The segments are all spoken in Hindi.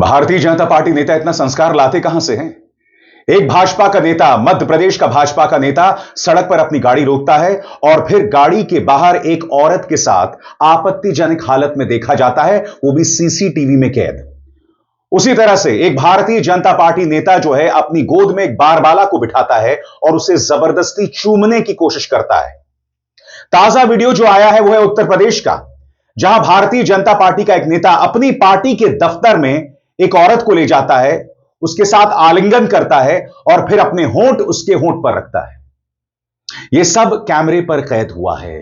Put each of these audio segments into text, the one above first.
भारतीय जनता पार्टी नेता इतना संस्कार लाते कहां से हैं? एक भाजपा का नेता, मध्य प्रदेश का भाजपा का नेता सड़क पर अपनी गाड़ी रोकता है और फिर गाड़ी के बाहर एक औरत के साथ आपत्तिजनक हालत में देखा जाता है, वो भी सीसीटीवी में कैद। उसी तरह से एक भारतीय जनता पार्टी नेता जो है अपनी गोद में एक बारबाला को बिठाता है और उसे जबरदस्ती चूमने की कोशिश करता है। ताजा वीडियो जो आया है वो है उत्तर प्रदेश का, जहां भारतीय जनता पार्टी का एक नेता अपनी पार्टी के दफ्तर में एक औरत को ले जाता है, उसके साथ आलिंगन करता है और फिर अपने होंठ उसके होंठ पर रखता है। यह सब कैमरे पर कैद हुआ है।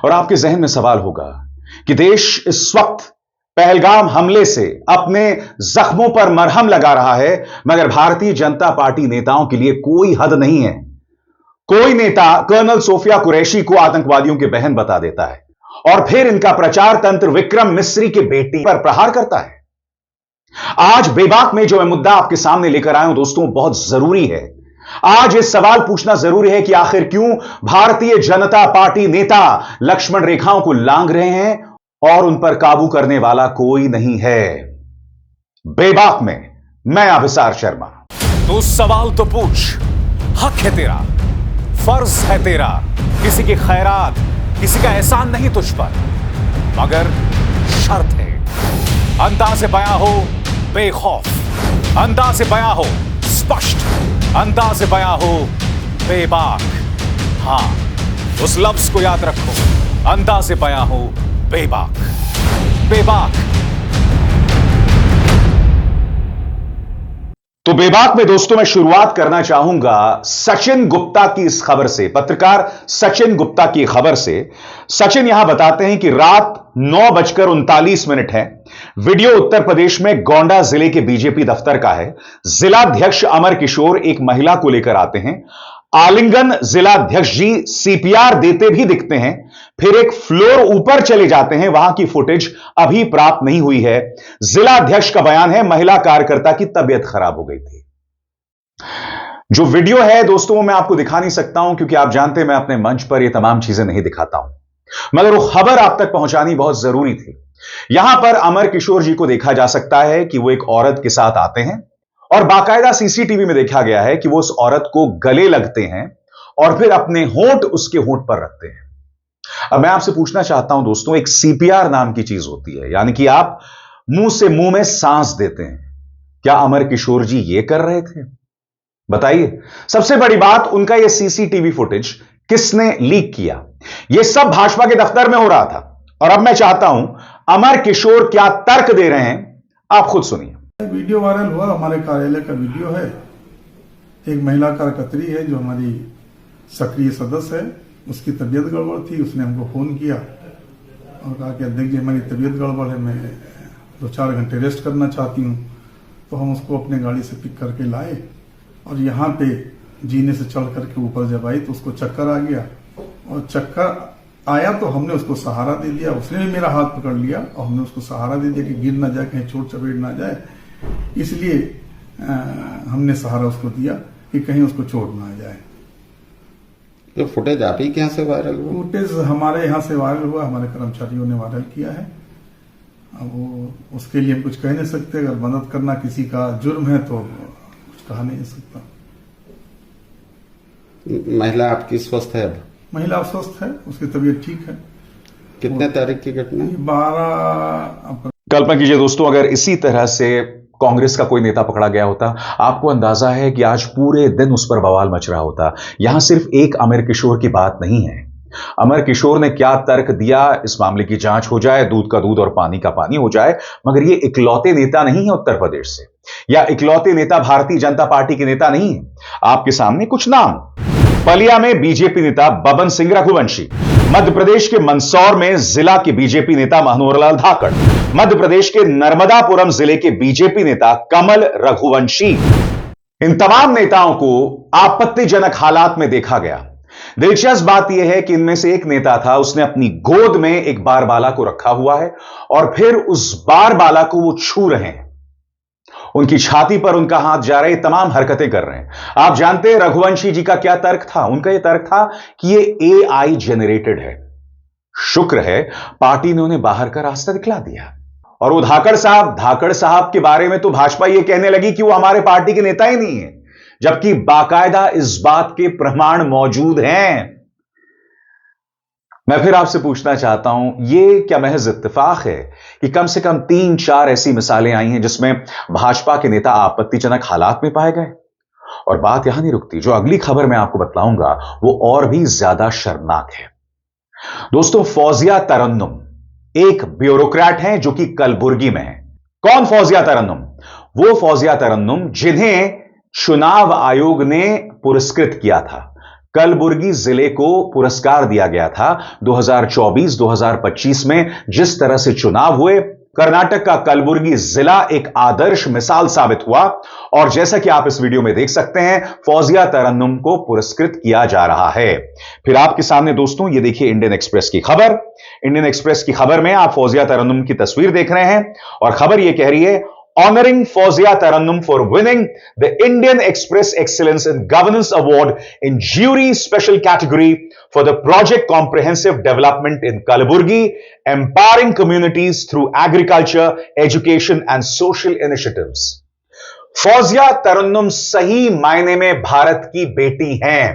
और आपके जहन में सवाल होगा कि देश इस वक्त पहलगाम हमले से अपने जख्मों पर मरहम लगा रहा है, मगर भारतीय जनता पार्टी नेताओं के लिए कोई हद नहीं है। कोई नेता कर्नल सोफिया कुरैशी को आतंकवादियों की बहन बता देता है और फिर इनका प्रचार तंत्र विक्रम मिस्री के बेटे पर प्रहार करता है। आज बेबाक में जो मैं मुद्दा आपके सामने लेकर आया हूं दोस्तों, बहुत जरूरी है। आज ये सवाल पूछना जरूरी है कि आखिर क्यों भारतीय जनता पार्टी नेता लक्ष्मण रेखाओं को लांघ रहे हैं और उन पर काबू करने वाला कोई नहीं है। बेबाक में मैं अभिसार शर्मा। तो सवाल तो पूछ, हक है तेरा, फर्ज है तेरा, किसी की खैरात, किसी का एहसान नहीं तुझ पर, मगर शर्त है अंदाज़े बयां हो बेखौफ, अंदाज़े बयां हो स्पष्ट, अंदाज़े बयां हो बेबाक। हां, उस लफ्ज को याद रखो, अंदाज़े बयां हो बेबाक। बेबाक। तो बेबाक में दोस्तों मैं शुरुआत करना चाहूंगा सचिन गुप्ता की इस खबर से, पत्रकार सचिन गुप्ता की खबर से। सचिन यहां बताते हैं कि रात 9:39 है। वीडियो उत्तर प्रदेश में गोंडा जिले के बीजेपी दफ्तर का है। जिलाध्यक्ष अमर किशोर एक महिला को लेकर आते हैं। आलिंगन जिलाध्यक्ष जी सीपीआर देते भी दिखते हैं, फिर एक फ्लोर ऊपर चले जाते हैं। वहां की फुटेज अभी प्राप्त नहीं हुई है। जिलाध्यक्ष का बयान है महिला कार्यकर्ता की तबीयत खराब हो गई थी। जो वीडियो है दोस्तों वो मैं आपको दिखा नहीं सकता हूं, क्योंकि आप जानते हैं मैं अपने मंच पर ये तमाम चीजें नहीं दिखाता हूं, मगर वो खबर आप तक पहुंचानी बहुत जरूरी थी। यहां पर अमर किशोर जी को देखा जा सकता है कि वो एक औरत के साथ आते हैं और बाकायदा सीसीटीवी में देखा गया है कि वो उस औरत को गले लगते हैं और फिर अपने होंठ उसके होंठ पर रखते हैं। अब मैं आपसे पूछना चाहता हूं दोस्तों, एक सीपीआर नाम की चीज होती है, यानी कि आप मुंह से मुंह में सांस देते हैं। क्या अमर किशोर जी ये कर रहे थे? बताइए। सबसे बड़ी बात, उनका यह सीसीटीवी फुटेज किसने लीक किया? यह सब भाजपा के दफ्तर में हो रहा था। और अब मैं चाहता हूं अमर किशोर क्या तर्क दे रहे हैं, आप खुद सुनिए। वीडियो वायरल हुआ, हमारे कार्यालय का वीडियो है। एक महिला कार्यकर्त्री है जो हमारी सक्रिय सदस्य है, उसकी तबीयत गड़बड़ थी। उसने हमको फोन किया और कहा कि अध्यक्ष जी हमारी तबीयत गड़बड़ है, मैं 2-4 घंटे रेस्ट करना चाहती हूँ। तो हम उसको अपने गाड़ी से पिक करके लाए और यहाँ पे जीने से चढ़ करके ऊपर जब आई तो उसको चक्कर आ गया। और चक्कर आया तो हमने उसको सहारा दे दिया, उसने भी मेरा हाथ पकड़ लिया और हमने उसको सहारा दे दिया कि गिर ना जाए, कहीं चोट चपेट ना जाए। इसलिए हमने सहारा उसको दिया कि कहीं उसको चोट ना जाए। ये फुटेज आप ही के यहाँ से वायरल हुआ? फुटेज हमारे यहाँ से वायरल हुआ, हमारे कर्मचारियों ने वायरल किया है। अब वो उसके लिए हम कुछ कह नहीं सकते। अगर मदद करना किसी का जुर्म है तो कुछ कहा नहीं सकता। महिला आपकी स्वस्थ है? अब महिला स्वस्थ है, उसकी तबीयत ठीक है। कितने तारीख की घटना? 12 कल्पना कीजिए दोस्तों, अगर इसी तरह से कांग्रेस का कोई नेता पकड़ा गया होता, आपको अंदाजा है कि आज पूरे दिन उस पर बवाल मच रहा होता। यहां सिर्फ एक अमर किशोर की बात नहीं है। अमर किशोर ने क्या तर्क दिया, इस मामले की जांच हो जाए, दूध का दूध और पानी का पानी हो जाए। मगर ये इकलौते नेता नहीं है उत्तर प्रदेश से, या इकलौते नेता भारतीय जनता पार्टी के नेता नहीं है। आपके सामने कुछ नाम। बलिया में बीजेपी नेता बबन सिंह रघुवंशी, मध्य प्रदेश के मंदसौर में जिला के बीजेपी नेता मनोहरलाल धाकड़, मध्य प्रदेश के नर्मदापुरम जिले के बीजेपी नेता कमल रघुवंशी। इन तमाम नेताओं को आपत्तिजनक हालात में देखा गया। दिलचस्प बात यह है कि इनमें से एक नेता था, उसने अपनी गोद में एक बारबाला को रखा हुआ है और फिर उस बारबाला को वो छू रहे हैं। उनकी छाती पर उनका हाथ जा रहा है, तमाम हरकतें कर रहे हैं। आप जानते हैं रघुवंशी जी का क्या तर्क था? उनका यह तर्क था कि ये AI जेनरेटेड है। शुक्र है पार्टी ने उन्हें बाहर का रास्ता दिखला दिया। और वो धाकड़ साहब के बारे में तो भाजपा ये कहने लगी कि वो हमारे पार्टी के नेता ही नहीं है, जबकि बाकायदा इस बात के प्रमाण मौजूद हैं। मैं फिर आपसे पूछना चाहता हूं, ये क्या महज इत्तेफाक है कि कम से कम 3-4 ऐसी मिसालें आई हैं जिसमें भाजपा के नेता आपत्तिजनक हालात में पाए गए? और बात यहां नहीं रुकती, जो अगली खबर मैं आपको बतलाऊंगा वो और भी ज्यादा शर्मनाक है। दोस्तों, फौजिया तरन्नुम एक ब्यूरोक्रेट हैं जो कि कलबुर्गी में है। कौन फौजिया तरन्नुम? वो फौजिया तरन्नुम जिन्हें चुनाव आयोग ने पुरस्कृत किया था। कलबुर्गी जिले को पुरस्कार दिया गया था 2024-2025 में। जिस तरह से चुनाव हुए, कर्नाटक का कलबुर्गी जिला एक आदर्श मिसाल साबित हुआ और जैसा कि आप इस वीडियो में देख सकते हैं, फौजिया तरन्नुम को पुरस्कृत किया जा रहा है। फिर आपके सामने दोस्तों ये देखिए इंडियन एक्सप्रेस की खबर। इंडियन एक्सप्रेस की खबर में आप फौजिया तरन्नुम की तस्वीर देख रहे हैं और खबर यह कह रही है, honoring Fawzia Tarannum for winning the Indian Express Excellence in Governance Award in Jury Special Category for the Project Comprehensive Development in Kalaburgi, Empowering Communities through Agriculture, Education and Social Initiatives. Fauzia तरन्नुम सही मायने में भारत की बेटी हैं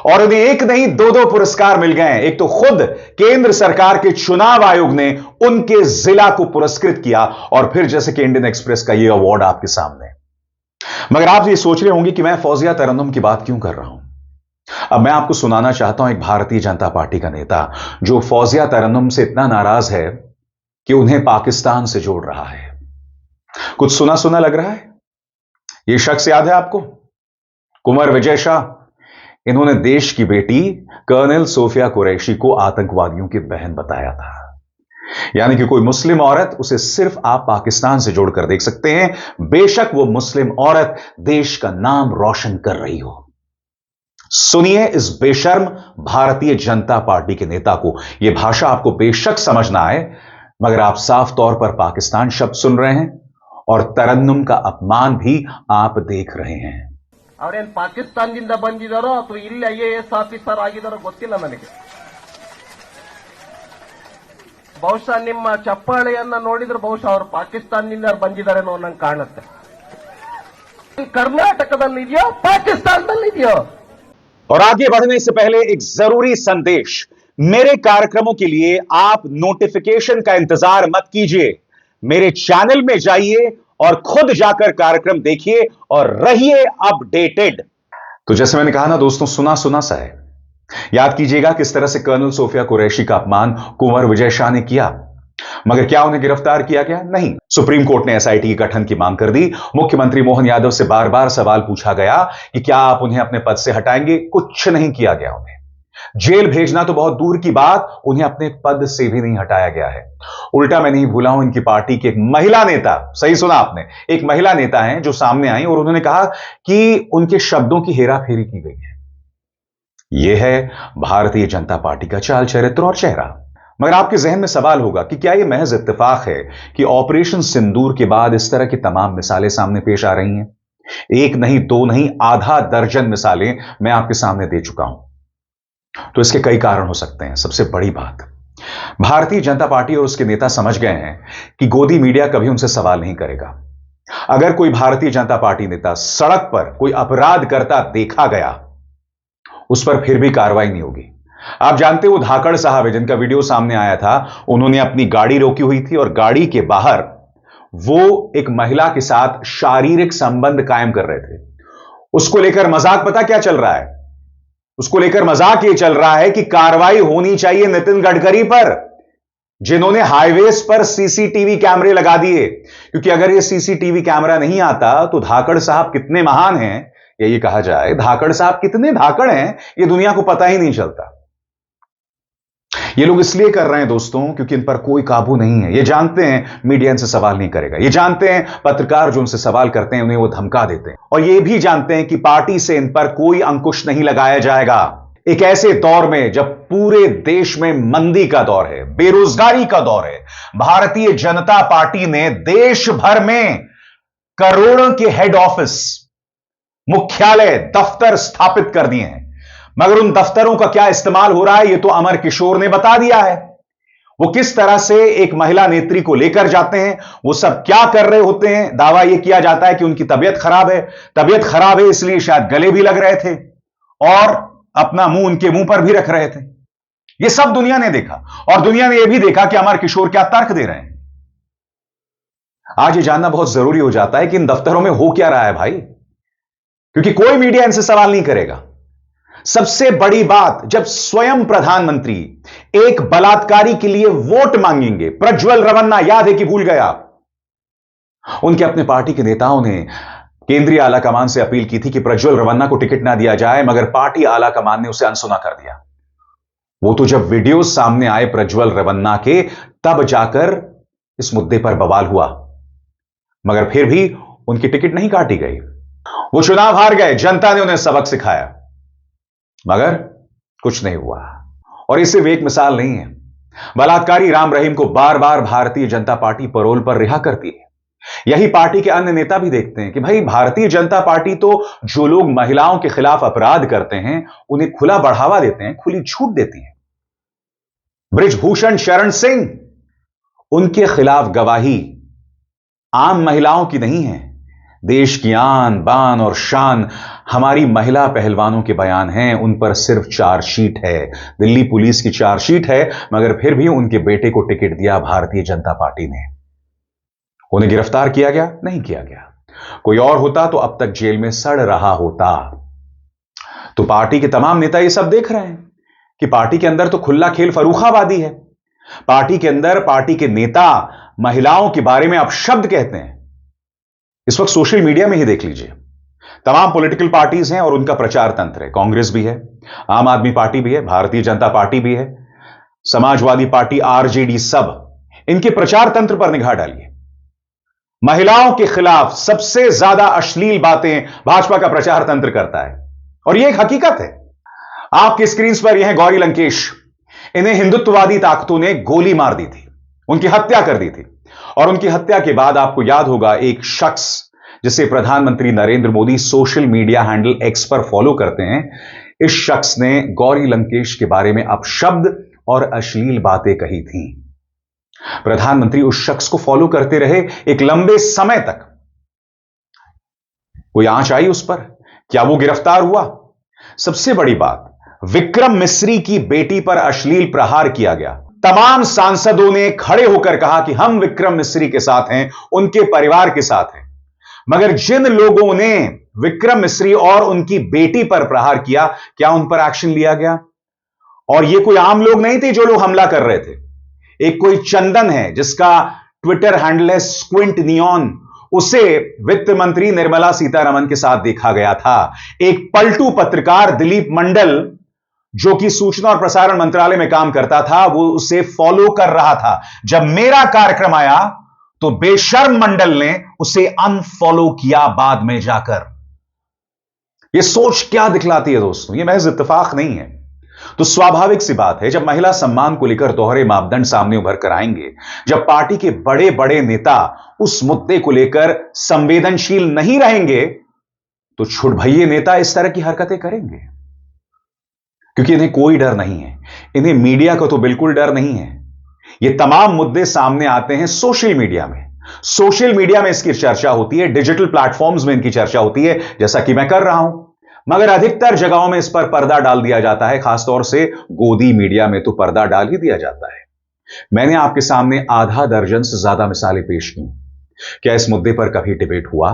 और उन्हें एक नहीं 2 पुरस्कार मिल गए हैं। एक तो खुद केंद्र सरकार के चुनाव आयोग ने उनके जिला को पुरस्कृत किया और फिर जैसे कि इंडियन एक्सप्रेस का यह अवार्ड आपके सामने। मगर आप ये सोच रहे होंगे कि मैं फौजिया तरन्नुम की बात क्यों कर रहा हूं। अब मैं आपको सुनाना चाहता हूं एक भारतीय जनता पार्टी का नेता जो फौजिया तरन्नुम से इतना नाराज है कि उन्हें पाकिस्तान से जोड़ रहा है। कुछ सुना सुना लग रहा है। यह शख्स याद है आपको? कुंवर विजय शाह। इन्होंने देश की बेटी कर्नल सोफिया कुरैशी को आतंकवादियों की बहन बताया था। यानी कि कोई मुस्लिम औरत, उसे सिर्फ आप पाकिस्तान से जोड़कर देख सकते हैं, बेशक वो मुस्लिम औरत देश का नाम रोशन कर रही हो। सुनिए इस बेशर्म भारतीय जनता पार्टी के नेता को। यह भाषा आपको बेशक समझ ना आए, मगर आप साफ तौर पर पाकिस्तान शब्द सुन रहे हैं और तरन्नुम का अपमान भी आप देख रहे हैं। ಅವರೇನು ಪಾಕಿಸ್ತಾನದಿಂದ ಬಂದಿದ್ದಾರೋ ಅಥವಾ ಇಲ್ಲಿ IAS ಆಫೀಸರ್ ಆಗಿದ್ದಾರೋ ಗೊತ್ತಿಲ್ಲ ನನಗೆ. ಬಹುಶಃ ನಿಮ್ಮ ಚಪ್ಪಾಳೆಯನ್ನ ನೋಡಿದ್ರೆ ಬಹುಶಃ ಅವರು ಪಾಕಿಸ್ತಾನದಿಂದ ಬಂದಿದ್ದಾರೆ ಅನ್ನೋ ನಂಗೆ ಕಾಣುತ್ತೆ. कर्नाटकदಲ್ಲಿದೆಯೋ पाकिस्तानದಲ್ಲಿದೆಯೋ? और आगे बढ़ने से पहले एक जरूरी संदेश। मेरे कार्यक्रमों के लिए आप नोटिफिकेशन का इंतजार मत कीजिए। मेरे चैनल में जाइए और खुद जाकर कार्यक्रम देखिए और रहिए अपडेटेड। तो जैसे मैंने कहा ना दोस्तों, सुना सुना सा है। याद कीजिएगा किस तरह से कर्नल सोफिया कुरैशी का अपमान कुंवर विजय शाह ने किया, मगर क्या उन्हें गिरफ्तार किया गया? नहीं। सुप्रीम कोर्ट ने SIT के गठन की मांग कर दी। मुख्यमंत्री मोहन यादव से बार बार सवाल पूछा गया कि क्या आप उन्हें अपने पद से हटाएंगे? कुछ नहीं किया गया। उन्हें जेल भेजना तो बहुत दूर की बात, उन्हें अपने पद से भी नहीं हटाया गया है। उल्टा मैं नहीं भूला हूं इनकी पार्टी की एक महिला नेता, सही सुना आपने, एक महिला नेता हैं जो सामने आई और उन्होंने कहा कि उनके शब्दों की हेराफेरी की गई है। यह है भारतीय जनता पार्टी का चाल चरित्र और चेहरा। मगर आपके जहन में सवाल होगा कि क्या यह महज इत्तेफाक है कि ऑपरेशन सिंदूर के बाद इस तरह की तमाम मिसालें सामने पेश आ रही हैं? एक नहीं, 2 नहीं, आधा दर्जन मिसालें मैं आपके सामने दे चुका हूं। तो इसके कई कारण हो सकते हैं। सबसे बड़ी बात, भारतीय जनता पार्टी और उसके नेता समझ गए हैं कि गोदी मीडिया कभी उनसे सवाल नहीं करेगा। अगर कोई भारतीय जनता पार्टी नेता सड़क पर कोई अपराध करता देखा गया, उस पर फिर भी कार्रवाई नहीं होगी। आप जानते हो वो धाकड़ साहब है जिनका वीडियो सामने आया था, उन्होंने अपनी गाड़ी रोकी हुई थी और गाड़ी के बाहर वो एक महिला के साथ शारीरिक संबंध कायम कर रहे थे। उसको लेकर मजाक पता क्या चल रहा है? उसको लेकर मजाक यह चल रहा है कि कार्रवाई होनी चाहिए नितिन गडकरी पर, जिन्होंने हाईवेज पर CCTV कैमरे लगा दिए। क्योंकि अगर यह CCTV कैमरा नहीं आता तो धाकड़ साहब कितने महान हैं, या ये कहा जाए धाकड़ साहब कितने धाकड़ हैं, यह दुनिया को पता ही नहीं चलता। ये लोग इसलिए कर रहे हैं दोस्तों क्योंकि इन पर कोई काबू नहीं है। ये जानते हैं मीडिया इनसे सवाल नहीं करेगा। ये जानते हैं पत्रकार जो उनसे सवाल करते हैं उन्हें वो धमका देते हैं। और ये भी जानते हैं कि पार्टी से इन पर कोई अंकुश नहीं लगाया जाएगा। एक ऐसे दौर में जब पूरे देश में मंदी का दौर है, बेरोजगारी का दौर है, भारतीय जनता पार्टी ने देश भर में करोड़ों के हेड ऑफिस, मुख्यालय, दफ्तर स्थापित कर दिए हैं। मगर उन दफ्तरों का क्या इस्तेमाल हो रहा है, यह तो अमर किशोर ने बता दिया है। वो किस तरह से एक महिला नेत्री को लेकर जाते हैं, वो सब क्या कर रहे होते हैं। दावा यह किया जाता है कि उनकी तबीयत खराब है इसलिए शायद गले भी लग रहे थे और अपना मुंह उनके मुंह पर भी रख रहे थे। यह सब दुनिया ने देखा और दुनिया ने यह भी देखा कि अमर किशोर क्या तर्क दे रहे हैं। आज यह जानना बहुत जरूरी हो जाता है कि इन दफ्तरों में हो क्या रहा है भाई, क्योंकि कोई मीडिया इनसे सवाल नहीं करेगा। सबसे बड़ी बात, जब स्वयं प्रधानमंत्री एक बलात्कारी के लिए वोट मांगेंगे, प्रज्वल रवन्ना, याद है कि भूल गए आप, उनके अपने पार्टी के नेताओं ने केंद्रीय आला कमान से अपील की थी कि प्रज्वल रवन्ना को टिकट ना दिया जाए, मगर पार्टी आला कमान ने उसे अनसुना कर दिया। वो तो जब वीडियो सामने आए प्रज्वल रवन्ना के, तब जाकर इस मुद्दे पर बवाल हुआ, मगर फिर भी उनकी टिकट नहीं काटी गई। वो चुनाव हार गए, जनता ने उन्हें सबक सिखाया, मगर कुछ नहीं हुआ। और ये सिर्फ एक मिसाल नहीं है। बलात्कारी राम रहीम को बार बार भारतीय जनता पार्टी पैरोल पर रिहा करती है। यही पार्टी के अन्य नेता भी देखते हैं कि भाई भारतीय जनता पार्टी तो जो लोग महिलाओं के खिलाफ अपराध करते हैं उन्हें खुला बढ़ावा देते हैं, खुली छूट देती है। बृजभूषण शरण सिंह, उनके खिलाफ गवाही आम महिलाओं की नहीं है, देश की आन बान और शान हमारी महिला पहलवानों के बयान हैं। उन पर सिर्फ चार्जशीट है, दिल्ली पुलिस की चार्जशीट है, मगर फिर भी उनके बेटे को टिकट दिया भारतीय जनता पार्टी ने। उन्हें गिरफ्तार किया गया? नहीं किया गया। कोई और होता तो अब तक जेल में सड़ रहा होता। तो पार्टी के तमाम नेता ये सब देख रहे हैं कि पार्टी के अंदर तो खुला खेल फरूखाबादी है। पार्टी के अंदर पार्टी के नेता महिलाओं के बारे में अपशब्द कहते हैं। इस वक्त सोशल मीडिया में ही देख लीजिए, तमाम पॉलिटिकल पार्टीज हैं और उनका प्रचार तंत्र है। कांग्रेस भी है, आम आदमी पार्टी भी है, भारतीय जनता पार्टी भी है, समाजवादी पार्टी, आरजेडी, सब इनके प्रचार तंत्र पर निगाह डालिए। महिलाओं के खिलाफ सबसे ज्यादा अश्लील बातें भाजपा का प्रचार तंत्र करता है और यह एक हकीकत है। आपकी स्क्रीन पर यह है गौरी लंकेश। इन्हें हिंदुत्ववादी ताकतों ने गोली मार दी थी, उनकी हत्या कर दी थी। और उनकी हत्या के बाद आपको याद होगा एक शख्स जिसे प्रधानमंत्री Narendra Modi social media handle x पर फॉलो करते हैं, इस शख्स ने गौरी लंकेश के बारे में अपशब्द और अश्लील बातें कही थीं। प्रधानमंत्री उस शख्स को फॉलो करते रहे एक लंबे समय तक। कोई आंच आई उस पर? क्या वो गिरफ्तार हुआ? सबसे बड़ी बात, विक्रम मिस्री की बेटी पर अश्लील प्रहार किया गया। तमाम सांसदों ने खड़े होकर कहा कि हम विक्रम मिस्री के साथ हैं, उनके परिवार के साथ हैं। मगर जिन लोगों ने विक्रम मिस्री और उनकी बेटी पर प्रहार किया, क्या उन पर एक्शन लिया गया? और ये कोई आम लोग नहीं थे जो लोग हमला कर रहे थे। एक कोई चंदन है जिसका ट्विटर हैंडल है स्क्विंट नियॉन, उसे वित्त मंत्री निर्मला सीतारमण के साथ देखा गया था। एक पलटू पत्रकार दिलीप मंडल, जो कि सूचना और प्रसारण मंत्रालय में काम करता था, वो उसे फॉलो कर रहा था। जब मेरा कार्यक्रम आया तो बेशर्म मंडल ने उसे अनफॉलो किया बाद में जाकर। यह सोच क्या दिखलाती है दोस्तों? यह महज इत्तेफाक नहीं है। तो स्वाभाविक सी बात है, जब महिला सम्मान को लेकर दोहरे मापदंड सामने उभर कर आएंगे, जब पार्टी के बड़े बड़े नेता उस मुद्दे को लेकर संवेदनशील नहीं रहेंगे, तो छुटभइये नेता इस तरह की हरकतें करेंगे। क्योंकि इन्हें कोई डर नहीं है, इन्हें मीडिया का तो बिल्कुल डर नहीं है। ये तमाम मुद्दे सामने आते हैं सोशल मीडिया में। सोशल मीडिया में इसकी चर्चा होती है, डिजिटल प्लेटफॉर्म्स में इनकी चर्चा होती है, जैसा कि मैं कर रहा हूं। मगर अधिकतर जगहों में इस पर पर्दा डाल दिया जाता है, खासतौर से गोदी मीडिया में तो पर्दा डाल ही दिया जाता है। मैंने आपके सामने आधा दर्जन से ज्यादा मिसालें पेश की। क्या इस मुद्दे पर कभी डिबेट हुआ?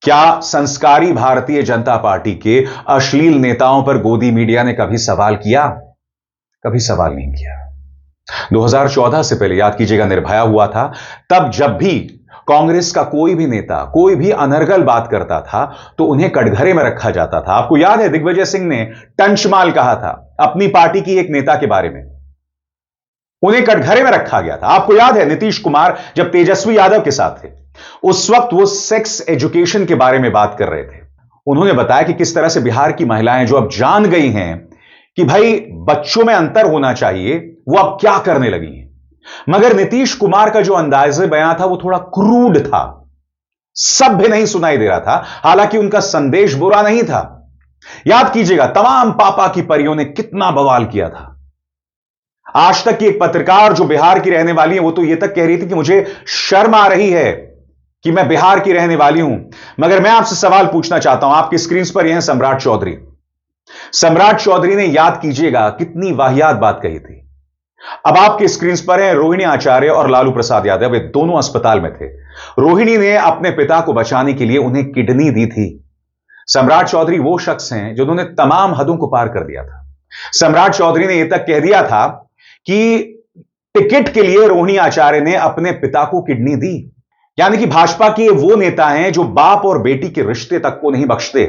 क्या संस्कारी भारतीय जनता पार्टी के अश्लील नेताओं पर गोदी मीडिया ने कभी सवाल किया? कभी सवाल नहीं किया। 2014 से पहले याद कीजिएगा, निर्भया हुआ था, तब जब भी कांग्रेस का कोई भी नेता कोई भी अनर्गल बात करता था तो उन्हें कटघरे में रखा जाता था। आपको याद है दिग्विजय सिंह ने टंचमाल कहा था अपनी पार्टी की एक नेता के बारे में, उन्हें कटघरे में रखा गया था। आपको याद है नीतीश कुमार जब तेजस्वी यादव के साथ थे, उस वक्त वो सेक्स एजुकेशन के बारे में बात कर रहे थे। उन्होंने बताया कि किस तरह से बिहार की महिलाएं जो अब जान गई हैं कि भाई बच्चों में अंतर होना चाहिए, वो अब क्या करने लगी हैं। मगर नीतीश कुमार का जो अंदाज़े बयां था वो थोड़ा क्रूड था, सभ्य नहीं सुनाई दे रहा था। हालांकि उनका संदेश बुरा नहीं था। याद कीजिएगा तमाम पापा की परियों ने कितना बवाल किया था। आज तक की एक पत्रकार जो बिहार की रहने वाली है, वो तो यह तक कह रही थी कि मुझे शर्म आ रही है कि मैं बिहार की रहने वाली हूं। मगर मैं आपसे सवाल पूछना चाहता हूं, आपकी स्क्रीन पर यह है सम्राट चौधरी। सम्राट चौधरी ने, याद कीजिएगा, कितनी वाहियात बात कही थी। अब आपके स्क्रीन पर है रोहिणी आचार्य और लालू प्रसाद यादव, वे दोनों अस्पताल में थे। रोहिणी ने अपने पिता को बचाने के लिए उन्हें किडनी दी थी। सम्राट चौधरी वो शख्स हैं जिन्होंने तमाम हदों को पार कर दिया था। सम्राट चौधरी ने यह तक कह दिया था कि टिकट के लिए रोहिणी आचार्य ने अपने पिता को किडनी दी। यानी कि भाजपा के वो नेता हैं जो बाप और बेटी के रिश्ते तक को नहीं बख्शते।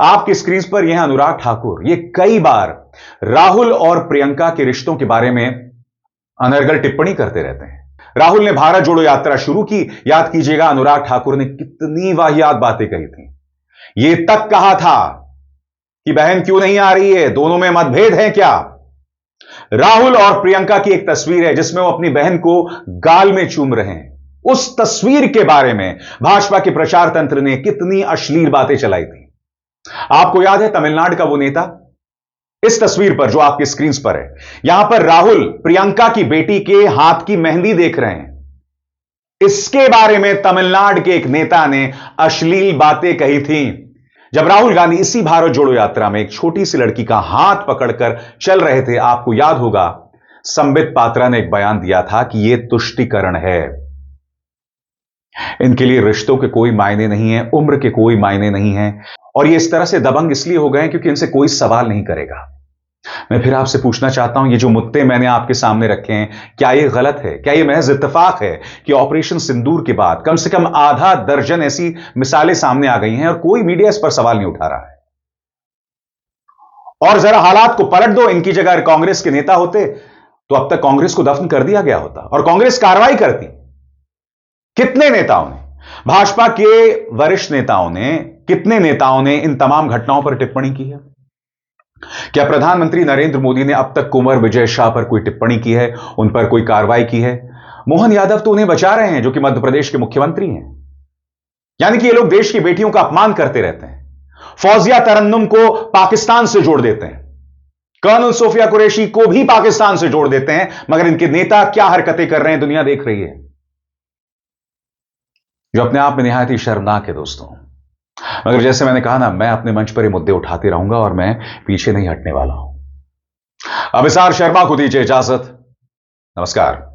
आपकी स्क्रीन पर यह अनुराग ठाकुर, ये कई बार राहुल और प्रियंका के रिश्तों के बारे में अनर्गल टिप्पणी करते रहते हैं। राहुल ने भारत जोड़ो यात्रा शुरू की, याद कीजिएगा अनुराग ठाकुर ने कितनी वाहियात बातें कही थी। यह तक कहा था कि बहन क्यों नहीं आ रही है, दोनों में मतभेद है क्या। राहुल और प्रियंका की एक तस्वीर है जिसमें वो अपनी बहन को गाल में चूम रहे हैं। उस तस्वीर के बारे में भाजपा के प्रचार तंत्र ने कितनी अश्लील बातें चलाई थी। आपको याद है तमिलनाडु का वो नेता, इस तस्वीर पर जो आपकी स्क्रीन पर है, यहां पर राहुल प्रियंका की बेटी के हाथ की मेहंदी देख रहे हैं। इसके बारे में तमिलनाडु के एक नेता ने अश्लील बातें कही थी। जब राहुल गांधी इसी भारत जोड़ो यात्रा में एक छोटी सी लड़की का हाथ पकड़कर चल रहे थे, आपको याद होगा संबित पात्रा ने एक बयान दिया था कि यह तुष्टीकरण है। इनके लिए रिश्तों के कोई मायने नहीं है, उम्र के कोई मायने नहीं है, और ये इस तरह से दबंग इसलिए हो गए क्योंकि इनसे कोई सवाल नहीं करेगा। मैं फिर आपसे पूछना चाहता हूं, ये जो मुद्दे मैंने आपके सामने रखे हैं, क्या ये गलत है? क्या ये महज इत्तेफाक है कि ऑपरेशन सिंदूर के बाद कम से कम आधा दर्जन ऐसी मिसालें सामने आ गई हैं और कोई मीडिया इस पर सवाल नहीं उठा रहा है? और जरा हालात को पलट दो, इनकी जगह कांग्रेस के नेता होते तो अब तक कांग्रेस को दफन कर दिया गया होता और कांग्रेस कार्रवाई करती। कितने नेताओं ने, भाजपा के वरिष्ठ नेताओं ने, कितने नेताओं ने इन तमाम घटनाओं पर टिप्पणी की है? क्या प्रधानमंत्री नरेंद्र मोदी ने अब तक कुंवर विजय शाह पर कोई टिप्पणी की है, उन पर कोई कार्रवाई की है? मोहन यादव तो उन्हें बचा रहे हैं जो कि मध्य प्रदेश के मुख्यमंत्री हैं। यानी कि ये लोग देश की बेटियों का अपमान करते रहते हैं, फौजिया तरन्नुम को पाकिस्तान से जोड़ देते हैं, कर्नल सोफिया कुरैशी को भी पाकिस्तान से जोड़ देते हैं, मगर इनके नेता क्या हरकतें कर रहे हैं दुनिया देख रही है, जो अपने आप में निहायत ही शर्मनाक है दोस्तों। मगर जैसे मैंने कहा ना, मैं अपने मंच पर ये मुद्दे उठाते रहूंगा और मैं पीछे नहीं हटने वाला हूं। अभिसार शर्मा को दीजिए इजाजत। नमस्कार।